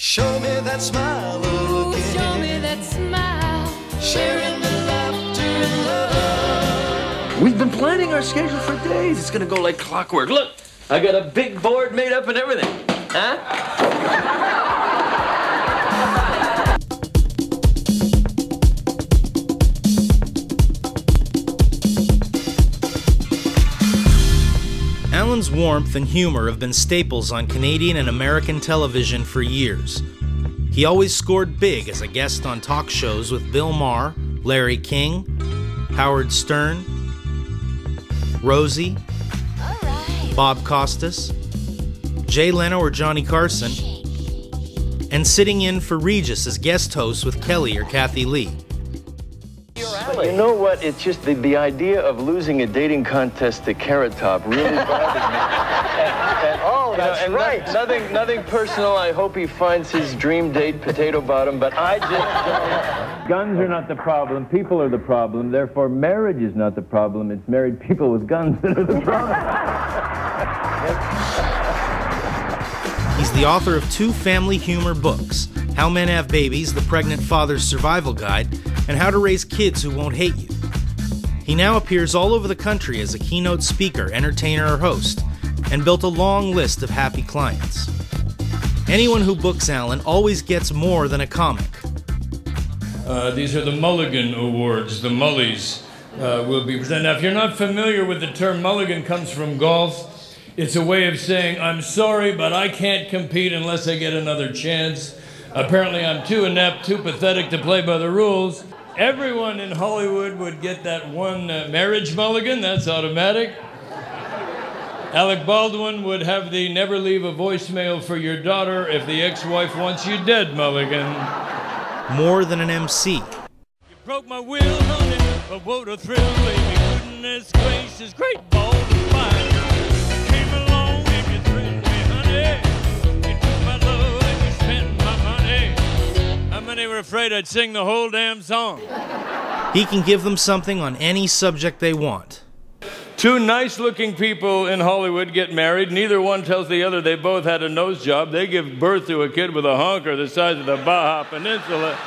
Show me that smile again. Show me that smile. Sharing the laughter and love. We've been planning our schedule for days. It's gonna go like clockwork. Look, I got a big board made up and everything. Huh? Alan's warmth and humor have been staples on Canadian and American television for years. He always scored big as a guest on talk shows with Bill Maher, Larry King, Howard Stern, Rosie, Bob Costas, Jay Leno or Johnny Carson, and sitting in for Regis as guest host with Kelly or Kathy Lee. But you know what? It's just the idea of losing a dating contest to Carrot Top really bothered me. Oh, that's right. Nothing personal. I hope he finds his dream date, Potato Bottom, but I just don't. Guns are not the problem. People are the problem. Therefore, marriage is not the problem. It's married people with guns that are the problem. He's the author of 2 family humor books, How Men Have Babies, The Pregnant Father's Survival Guide, and How to Raise Kids Who Won't Hate You. He now appears all over the country as a keynote speaker, entertainer, or host, and built a long list of happy clients. Anyone who books Alan always gets more than a comic. These are the Mulligan Awards, the Mullies will be presented. Now, if you're not familiar with the term Mulligan, comes from golf. It's a way of saying, I'm sorry, but I can't compete unless I get another chance. Apparently, I'm too inept, too pathetic to play by the rules. Everyone in Hollywood would get that one marriage mulligan, that's automatic. Alec Baldwin would have the never leave a voicemail for your daughter if the ex-wife wants you dead mulligan. More than an MC. You broke my will, honey, but what a thrill, baby. Goodness gracious, great balls of fire. Came along and you threatened me, honey. You took my love and you spent my money. How many were afraid I'd sing the whole damn song? He can give them something on any subject they want. 2 nice-looking people in Hollywood get married. Neither one tells the other they both had a nose job. They give birth to a kid with a honker the size of the Baja Peninsula.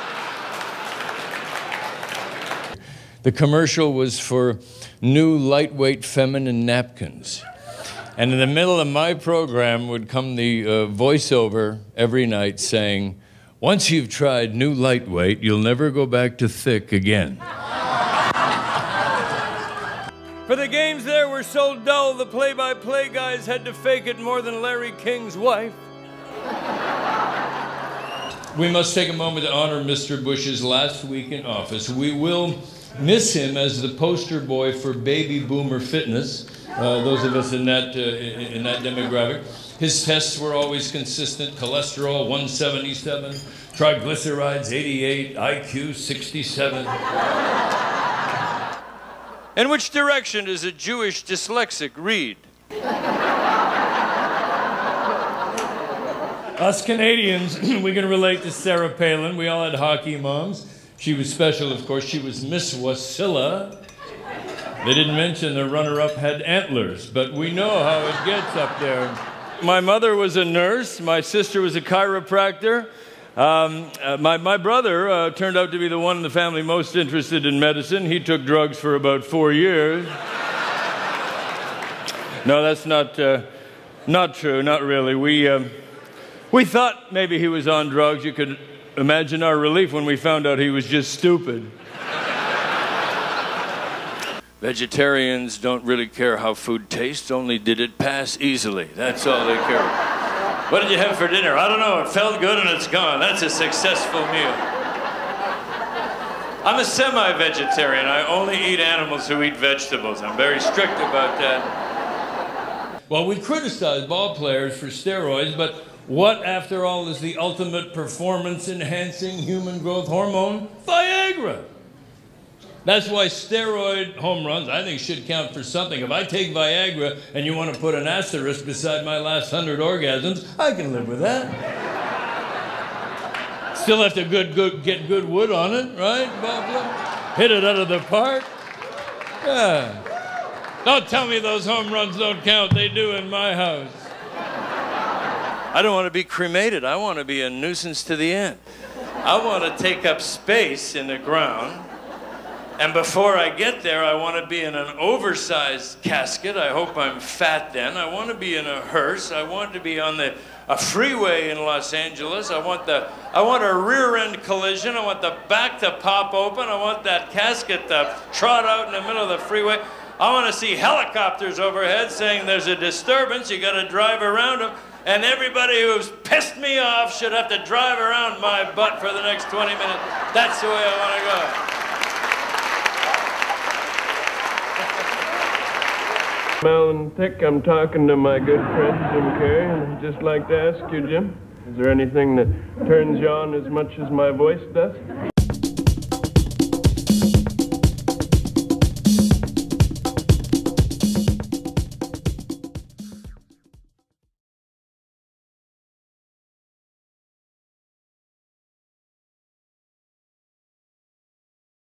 The commercial was for new lightweight feminine napkins. And in the middle of my program would come the voiceover every night saying, once you've tried new lightweight, you'll never go back to Thicke again. For the games there were so dull, the play-by-play guys had to fake it more than Larry King's wife. We must take a moment to honor Mr. Bush's last week in office. We will miss him as the poster boy for baby boomer fitness, those of us in that demographic. His tests were always consistent: cholesterol 177, triglycerides 88, IQ 67. In which direction does a Jewish dyslexic read? Us Canadians, we can relate to Sarah Palin. We all had hockey moms. She was special, of course. She was Miss Wasilla. They didn't mention the runner-up had antlers, but we know how it gets up there. My mother was a nurse. My sister was a chiropractor. My brother turned out to be the one in the family most interested in medicine. He took drugs for about 4 years. No, that's not true, not really. We thought maybe he was on drugs. You could imagine our relief when we found out he was just stupid. Vegetarians don't really care how food tastes, only did it pass easily. That's all they care about. What did you have for dinner? I don't know. It felt good and it's gone. That's a successful meal. I'm a semi-vegetarian. I only eat animals who eat vegetables. I'm very strict about that. Well, we criticize ball players for steroids, but what, after all, is the ultimate performance-enhancing human growth hormone? Viagra. That's why steroid home runs, I think, should count for something. If I take Viagra and you want to put an asterisk beside my last 100 orgasms, I can live with that. Still have to get good wood on it, right, Bob? Hit it out of the park. Yeah. Don't tell me those home runs don't count. They do in my house. I don't want to be cremated. I want to be a nuisance to the end. I want to take up space in the ground. And before I get there, I want to be in an oversized casket. I hope I'm fat then. I want to be in a hearse. I want to be on a freeway in Los Angeles. I want a rear end collision. I want the back to pop open. I want that casket to trot out in the middle of the freeway. I want to see helicopters overhead saying there's a disturbance. You got to drive around them. And everybody who's pissed me off should have to drive around my butt for the next 20 minutes. That's the way I want to go. Mel and Thicke, I'm talking to my good friend Jim Carrey, and I'd just like to ask you, Jim, is there anything that turns you on as much as my voice does?